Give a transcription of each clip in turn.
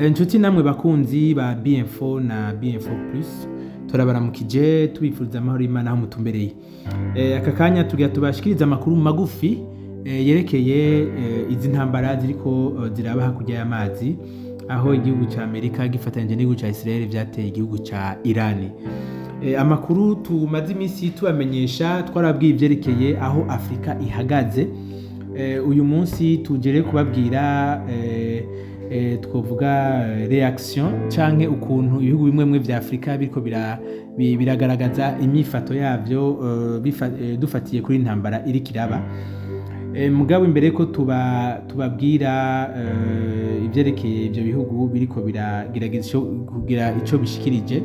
Inshuti namwe bakunzi ba BM4 na BM4 Plus turabaramukije tubifuriza amahoro y'Imana aho mutumbereye. Aka kanya tugira tubashikiriza amakuru magufi yerekeye izi ntambara ziriko ziraba hakurya y'amazi, aho igihugu ca Amerika gifatanyije n'igihugu ca Israel vyateye igihugu ca Iran. Amakuru tumaze iminsi tubamenyesha twarabwiye ivyerekeye aho Afrika ihagaze. Uyu munsi tugere kubabwira twovuga reaction canke ukuntu ibihugu bimwe vya Afrika biriko biragaragaza imyifato yavyo dufatiye kuri intambara iri kiraba. Mugabo imbere ko tubabwira ivyerekeye ivyo bihugu biriko biragerageza kugira ico bishikirije,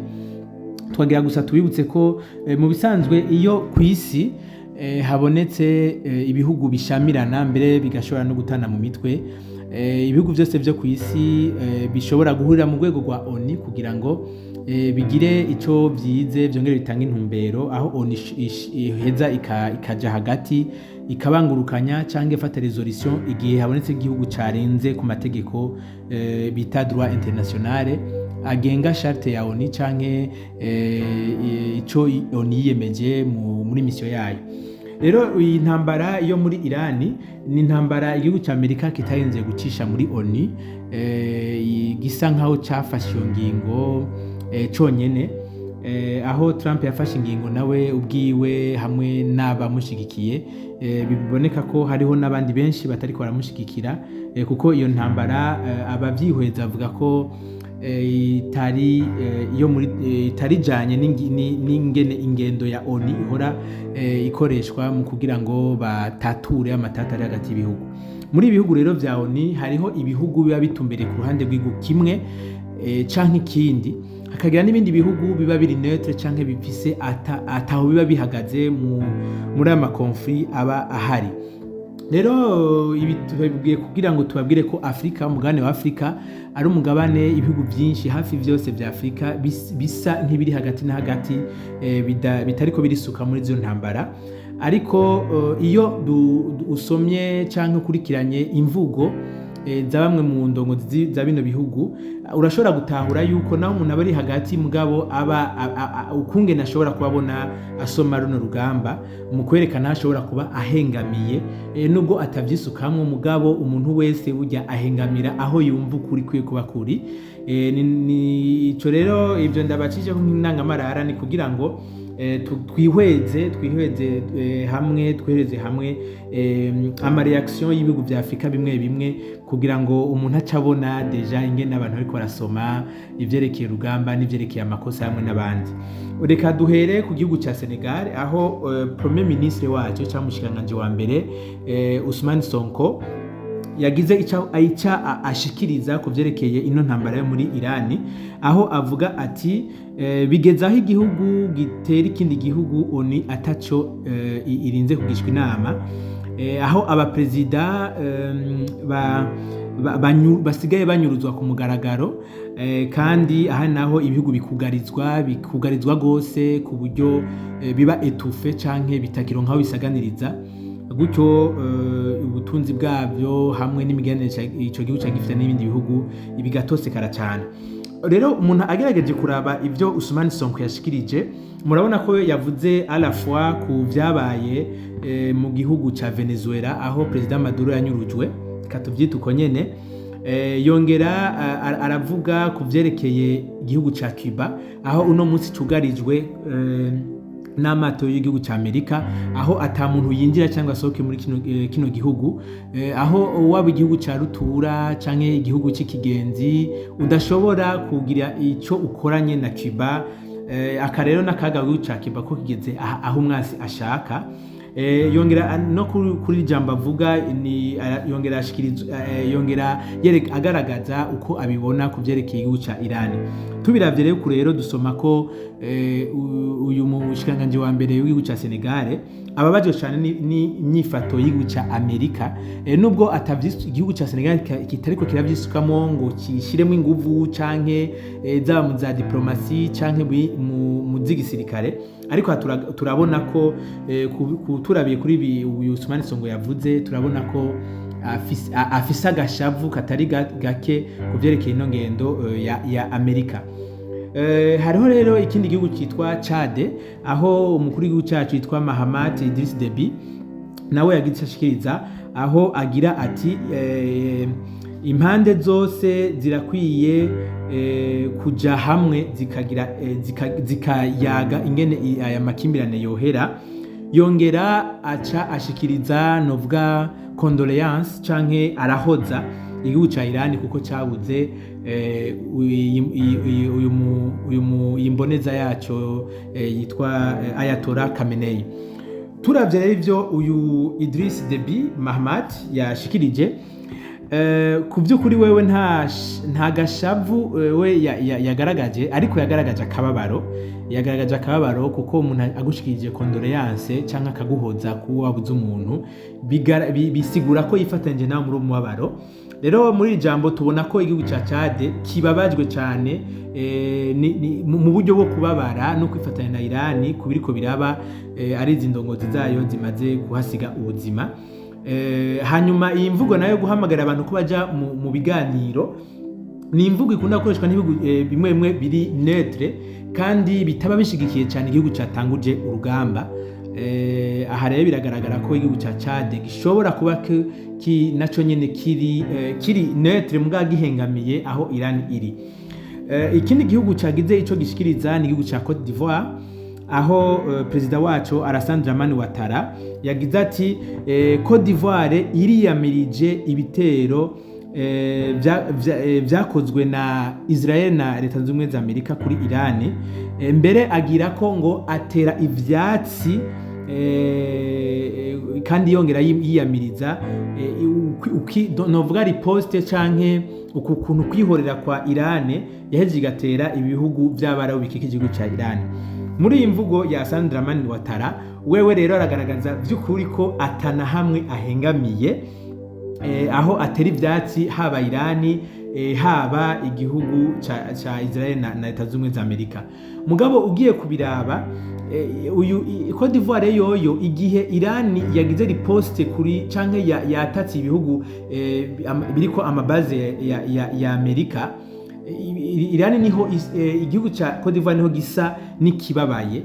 twagira gusa tubibutse ko mu bisanzwe iyo kw'isi habonetse ibihugu bishamirana mbere bigashobora no gutana mu mitwe, ibihugu byose byo ku isi bishobora guhurira mu rwego rwa ONU kugira ngo bigire ico vyize byongere bitanga intumbero, aho ONU iheza ikaja hagati ikabangurukanya canke ifata resolution igihe habonetse igihugu carenze ku mategeko bita droit international agenga charte ya ONU canke ico ONU yiyemeje muri mission yayo. Rero iyi ntambara yo muri Iran ni intambara igihugu ca Amerika kitarinze gucisha muri ONU, gisa nkaho cafashe iyo ngingo conyene, aho Trump yafashe ingingo nawe ubwiwe hamwe n'abamushigikiye. Biboneka ko hariho n'abandi benshi batariko baramushigikira, kuko iyo ntambara abavyihweza avuga ko itari janye n'ingene ingendo ya ONU ihora ikoreshwa mu kugira ngo batature amatata ari hagati y'ibihugu. Muri ibihugu rero vya ONU hariho ibihugu biba bitumbereye ku ruhande rw'igihugu kimwe canke ikindi, hakagira n'ibindi bihugu biba biri neutre canke bifise ataho biba bihagaze muri ama conflit aba ahari. Rero ibi tubabwiye kugira ngo tubabwire ko Afrika, umugabane wa Afrika ari umugabane ibihugu byinshi hafi vyose vya Afrika bisa nk'ibiri hagati na hagati, bitariko birisuka muri izo ntambara. Ariko iyo usomye canke ukurikiranye imvugo za bamwe mu ndongozi za bino bihugu, urashobora gutahura yuko naho umuntu aba ari hagati mugabo aba ukungene ashobora kubabona asoma runo rugamba mu kwerekana ashobora kuba ahengamiye, nubwo atavyisukamwe mugabo umuntu wese burya ahengamira aho yumva ukuri kwiye kuba kuri. Ico rero ivyo ndabacije nk'intangamarara ni kugira ngo twihweze hamwe ama reaction y'ibihugu vya Afrika bimwe kugira ngo umuntu acabona deja ingene abantu bariko barasoma ivyerekeye urugamba n'ivyerekeye amakosa hamwe n'abandi. Reka duhere ku gihugu ca Senegal, aho premier ministre wacu camushikiranganje wa mbere Ousmane Sonko yagize ica ashikiriza ku vyerekeye ino ntambara yo muri Iran, aho avuga ati bigeza aho igihugu gitera ikindi gihugu ONU ataco irinze kugishwa inama, aho abaprezida basigaye banyuruzwa ku mugaragaro, kandi aha naho ibihugu bikugarizwa gose ku buryo biba etufe canke bitakironka aho bisaganiriza, gutyo ubutunzi bwabyo hamwe n'imigenderanire ico gihugu cagifite n'ibindi bihugu bigatosekara cyane. Rero umuntu agerageje kuraba ivyo Ousmane Sonko yashikirije, murabona ko yavuze à la fois ku vyabaye mu gihugu ca Venezuela, aho President Maduro yanyurujwe, katuvyita uko nyene, yongera aravuga ku vyerekeye igihugu ca Cuba, aho uno munsi cugarijwe n'amato y'igihugu ca Amerika, aho ata muntu yinjira cyangwa asohoke muri kino gihugu, aho waba igihugu ca rutura canke igihugu c'ikigenzi udashobora kugira ico ukoranye na Cuba. Aka rero n'akaga ca Cuba ko kigeze aho umwasi ashaka. Yongera no kuri jambo avuga yongera agaragaza uko abibona ku vyerekeye igihugu ca Iran. Tubiravye rero dusoma ko uyu mushikiranganje wa mbere w'igihugu ca Senegal ababajwe cyane n'imyifato y'igihugu ca Amerika, nubwo igihugu ca Senegal kitariko kiravyisukamo ngo kishiremo inguvu canke zaba mu za diplomasi canke mu z'igisirikare, ariko turabona ko turabiye kuri ibi Ousmane Sonko yavuze, turabona ko afise agashavu katari gake ku vyerekeye ino ngendo ya Amerika. Hariho rero ikindi gihugu cyitwa Chad, aho umukuru w'igihugu cyacu yitwa Mahamat Idriss Deby nawe yagize ashikiriza aho agira ati impande zose zirakwiye kuja hamwe zikayaga ingene aya makimbirane yohera. Yongera aca ashikiriza novuga condoléance canke arahoza igihugu ca Iran kuko cabuze uyu imboneza yaco yitwa Ayatollah Khamenei. Turavye rero ivyo uyu Idriss Deby Mahamat yashikirije, ku by'ukuri wewe nta gashavu we yagaragaje, ariko yagaragaje akababaro kuko umuntu agushikirije condoléance canke akaguhoza kuba wabuze umuntu bisigura ko yifatanyije nawe muri umubabaro. Rero muri ijambo tubona ko igihugu ca Chad kibabajwe cyane mu buryo bwo kubabara no kwifatanya na Iran kubiriko biraba ari izindongozi zayo zimaze kuhasiga ubuzima. Hanyuma iyi mvugo nayo guhamagara abantu ko baja mu biganiro ni imvugo ikunda gukoreshwa n'ibihugu bimwe bimwe biri neutre kandi bitaba bishigikiye cyane igihugu cyatanguje urugamba. Aha rero biragaragara ko igihugu ca Chad gishobora kuba naco nyene kiri neutre mbwa gihengamiye aho Iran iri. Ikindi gihugu cagize ico gishikiriza ni igihugu ca Cote d'Ivoire, aho perezida wacu Alassane Dramane Ouattara yagize ati Cote d'Ivoire iriyamirije ibitero vyakozwe na Israel na Leta Zunze Ubumwe za Amerika kuri Iran, mbere agira ko ngo atera ivyatsi kandi yongera yiyamiriza novuga riposte canke ukuntu kwihorera kwa Iran yaheje igatera ibihugu vy'abarabu bikikije igihugu ca Iran. Muri iyi mvugo ya Alassane Dramane Ouattara wewe rero aragaragaza vy'ukuri ko atana hamwe ahengamiye, aho atera ivyatsi haba Iran haba igihugu ca Israel na Leta Zunze Ubumwe za Amerika. Mugabo ugiye kubiraba uyu Cote d'Ivoire yoyo igihe Iran yagize riposte kuri canke yatatse ibihugu biriko amabaze ya Amerika, Iran niho igihugu ca Cote d'Ivoire niho gisa nikibabaye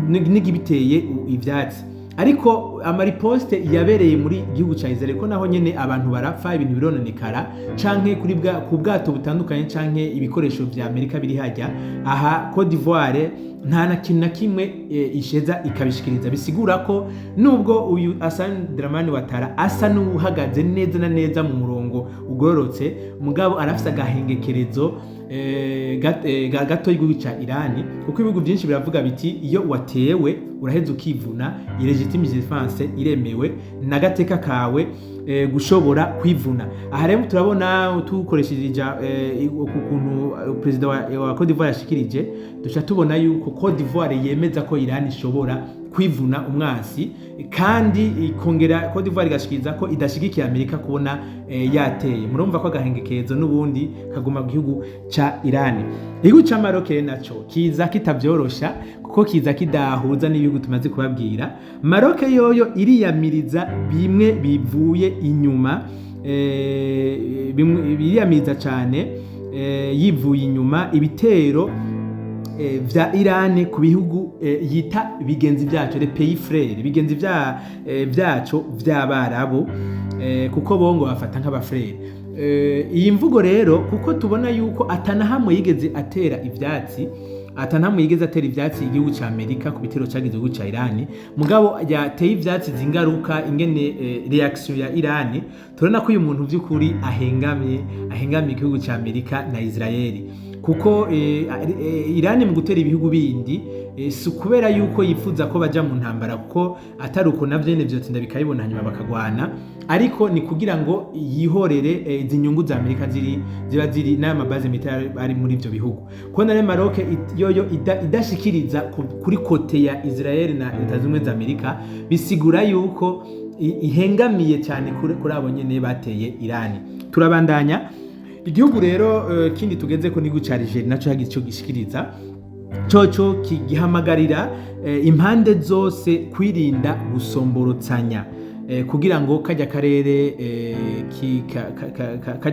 n'igibiteye ivyatsi. Ariko amariposte yabereye muri igihugu ca Israel ko naho nyene abantu barapfa, ibintu birononekara canke kuri ku bwato butandukanye canke ibikoresho vya Amerika biri hajya. Aha Cote d'Ivoire nta na kintu na kimwe isheza ikabishikiriza, bisigura ko nubwo uyu Alassane Dramane Ouattara asa n'uhagaze neza na neza mu murongo ugororotse, mugabo arafise agahengekerezo gato y'igihugu ca Iran, kuko ibihugu byinshi biravuga biti iyo watewe uraheza ukivuna, illegitime defense iremewe na gateka kawe gushobora kwivuna. Aha rero turabona tukoresheje ukuntu perezida wa Cote d'Ivoire yashikirije, duca tubona yuko Cote d'Ivoire yemeza ko Iran ishobora kwivuna umwansi, kandi ikongera Cote d'Ivoire igashikiriza ko idashigikiye Amerika kubona yateye. Murumva ko agahengekezo n'ubundi kaguma mu gihugu ca Iran. Igihugu ca Maroc naco kiza kitavyorosha kuko kiza kidahuza n'ibihugu tumaze kubabwira. Maroc yoyo iriyamiriza bimwe bivuye inyuma, biriyamiriza cyane yivuye inyuma ibitero vya Iran ku bihugu yita bigenzi byacu, les pays frères, bigenzi byacu vy'abarabu, kuko bongo bafata nk'abafrere. Iyi mvugo rero kuko tubona yuko atanahamwe yigeze atera ivyatsi, atanamwe yigeze atera ivyatsi igihugu ca Amerika ku bitero cagize igihugu ca Iran, mugabo yateye ivyatsi zingaruka ingene reaction ya Iran. Turona ko uyu muntu vy'ukuri ahengamye igihugu ca Amerika na Israel, kuko Iran mu gutera ibihugu bindi si kubera yuko yifuza ko baja mu ntambara, kuko atari uko navyo nyene vyotsinda bikayibona hanyuma bakagwana, ariko ni kugira ngo yihorere izi nyungu za Amerika ziba ziri n'amabaze militaire ari muri ivyo bihugu. Ko na Maroc yoyo idashikiriza kuri kote ya Israel na Leta Zunze Ubumwe za Amerika, bisigura yuko ihengamiye cyane kuri abo nyene bateye Iran. Turabandanya igihugu rero kindi tugeze ko n'igihugu ca Algeria naco yagize ico gishikiriza, coco kigihamagarira impande zose kwirinda gusomborotsanya. kugira ngo kajya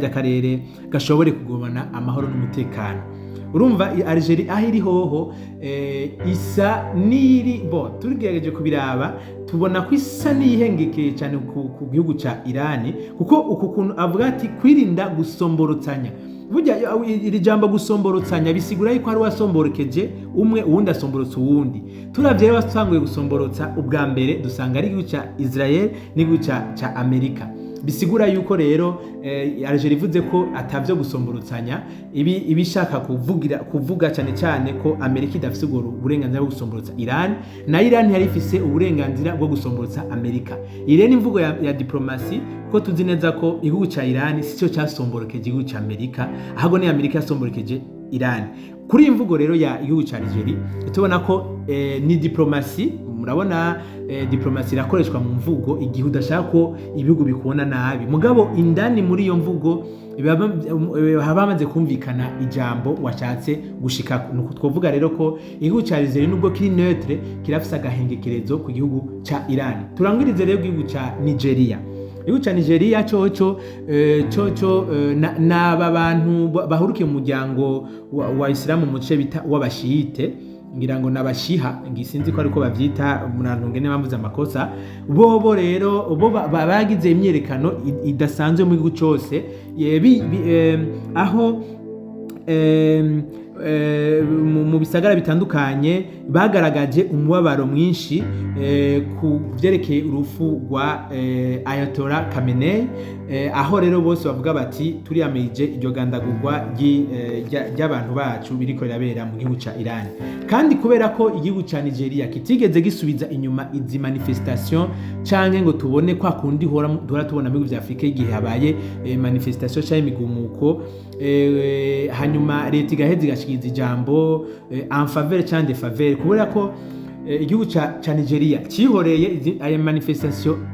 karere gashobore kugumana amahoro n'umutekano. Urumva Algeria aho iri hoho isa n'iri tugerageje kubiraba tubona ko isa n'ihengekeye cyane ku gihugu ca Iran, kuko uku kuntu avuga ati kwirinda gusomborotsanya. Burya iri jambo gusomborotsanya bisigura yuko hari wasomborokeje umwe uwundi asomborotsa uwundi. Turavye wasanguye gusomborotsa ubwa mbere dusanga ari igihugu ca Israel n'igihugu ca Amerika. Bisigura yuko rero Algeria ivuze ko atavyo gusomborotsanya ibishaka kuvuga cyane cyane ko Amerika idafise uburenganzira bwo gusomborotsa Iran, na Iran yari ifise uburenganzira bwo gusomborotsa Amerika. Irene imvugo ya diplomasi ko tuzi neza ko igihugu ca Iran sico casomborokeje igihugu ca Amerika, ahubwo ni Amerika yasomborokeje Iran. Kuri imvugo rero ya igihugu ca Algeria tubona ko ni diplomasi. Murabona diplomasi irakoreshwa mu mvugo igihe udashaka ko ibihugu bikubona nabi, mugabo indani muri iyo mvugo haba hamaze kumvikana ijambo washatse gushika. Twovuga rero ko igihugu ca Algeria nubwo kiri neutre kirafise agahengekerezo ku gihugu ca Iran. Turangwirize rero igihugu ca Nigeria. Igihugu ca Nigeria coco n'aba bantu bahurukiye mu muryango wa Islam mu gice bita w'abashiyite, ngira ngo nabashiha ngisinzi ko ariko bavyita munantunge ne bambuza amakosa. Bobo rero bagize imyerekano idasanzwe mu gihugu cyose aho mu bisagara bitandukanye bagaragaje umubabaro mwinshi ku vyerekeye urufu rwa Ayatollah Khamenei, aho rero bose bavuga bati turiyamirije iryo gandagurwa ry'abantu bacu biriko rirabera mu gihugu ca Iran. Kandi kubera ko igihugu ca Nigeria kitigeze gisubiza inyuma izi manifestation canke ngo tubone kwa kundi hora tubona mu bihugu vya Afrika igihe habaye manifestation canke imigumuko, hanyuma leta igaheza igashikiriza ijambo en faveur canke de faveur, kubera ko igihugu ca Nigeria cihoreye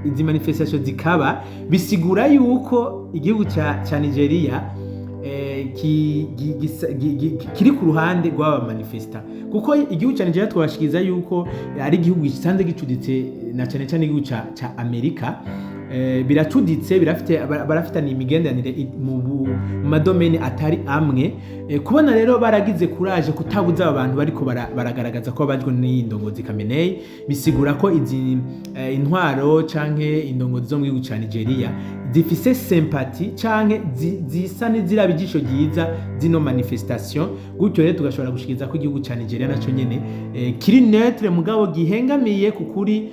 izi manifestation zikaba bisigura yuko igihugu ca Nigeria kiri ku ruhande rw'aba manifesta, kuko igihugu ca Nigeria twashikiriza yuko ari igihugu gisanzwe gicuditse na cane cane igihugu ca Amerika. Biracuditse barafitanye imigenderanire mu madomene atari amwe. Kubona rero baragize courage kutabuza abantu bariko baragaragaza ko bajwe n'indongozi Khamenei, bisigura ko izi intwaro canke indongozi zo mu gihugu ca Nigeria zifise sympathie canke zisa n'izira bijisho giza zino manifestation. Gutyo rero tugashobora gushikiriza ko igihugu ca Nigeria naco nyene kiri neutre mugabo gihengamiye kukuri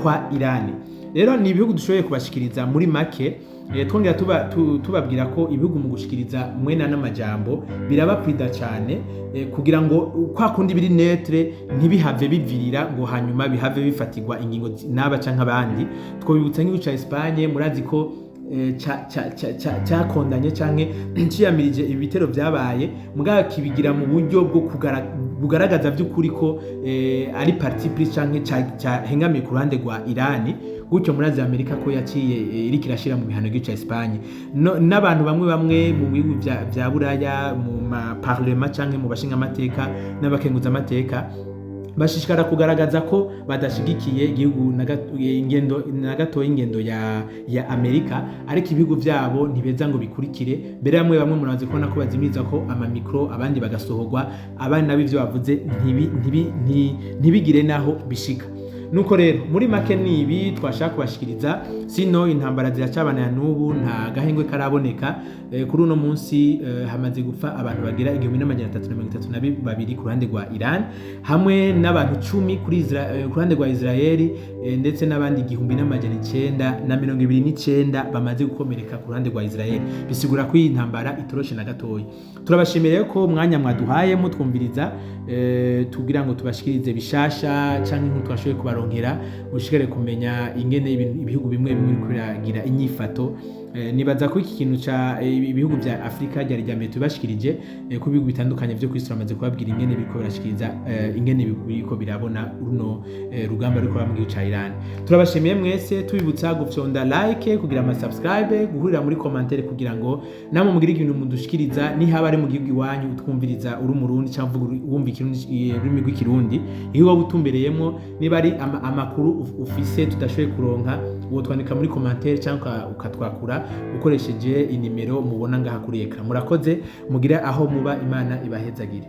kwa Iran. Rero ni ibihugu dushoboye kubashikiriza muri make. Twongera tubabwira ko ibihugu mu gushikiriza mwena n'amajambo biraba prida cyane kugira ngo kwa kundi biri neutre ntibihave bivirira ngo hanyuma bihave bifatirwa ingingo naba canke abandi. Twobibutsa nk'igihugu ca Espagne, murazi ko cyakondanye canke ciyamirije ibitero vyabaye, mugabo kibigira mu buryo bwo kugaragaza vy'ukuri ko ari parti pris canke cyahengamiye ku ruhande rwa Iran. Gutyo murazi Amerika ko yaciye iri kirashira mu bihano gica Espagne n'abantu bamwe mu bihugu vya Buraya mu parlement canke mu bashinga amateka n'abakenguza amateka bashishikara kugaragaza ko badashigikiye igihugu na gato ingendo ya Amerika, ariko ibihugu vyabo ntibeza ngo bikurikire. Mbere bamwe murazi kubona ko bazimiriza ko amamikro abandi bagasohorwa, abandi nabivyo bavuze ntibigire naho bishika. Nuko rero muri make nibi twashaka kubashikiriza, sino intambara ziracabanaya n'ubu nta gahengwe karaboneka. Kuri uno munsi hamaze gupfa abantu bagera 1332 ku ruhande rwa Iran, hamwe n'abantu 10 ku ruhande rwa Israeli, ndetse n'abandi 1929 bamaze gukomereka ku ruhande rwa Israeli. Bisigura ko iyi ntambara itoroshe na gatoyi. Turabashimiriye ko mwanya mwaduhaye mutwumviriza tugira ngo tubashikirize bishasha canke nk'utwashoboye kubaronkera ushikare kumenya ingene ibihugu bimwe biragira inyifato. Nibaza ko iki kintu ca ibihugu vya Afrika ryari ryambere tubashikirije ku bihugu bitandukanye vyo kw'isi turamaze kubabwira ingene biriko birashikiriza ingene biriko birabona runo rugamba ruriko mu gihugu ca Iran. Turabashimiye mwese, tubibutsa gufyonda like, kugira ama subscribe, guhurira muri commentaire kugira ngo namwe mugire ibintu mudushikiriza ni haba ari mu gihugu iwanyu utwumviriza uri umurundi cyangwa wumva ikirundi rurimi rw'ikirundi, iyo waba utumbereyemo niba ari amakuru ufise tudashoboye kuronka uwo twandika muri commentaire cyangwa ukatwakura ukoresheje inimero mubona ngaha kuri ekran. Murakoze mugire aho muba, Imana ibahezagire.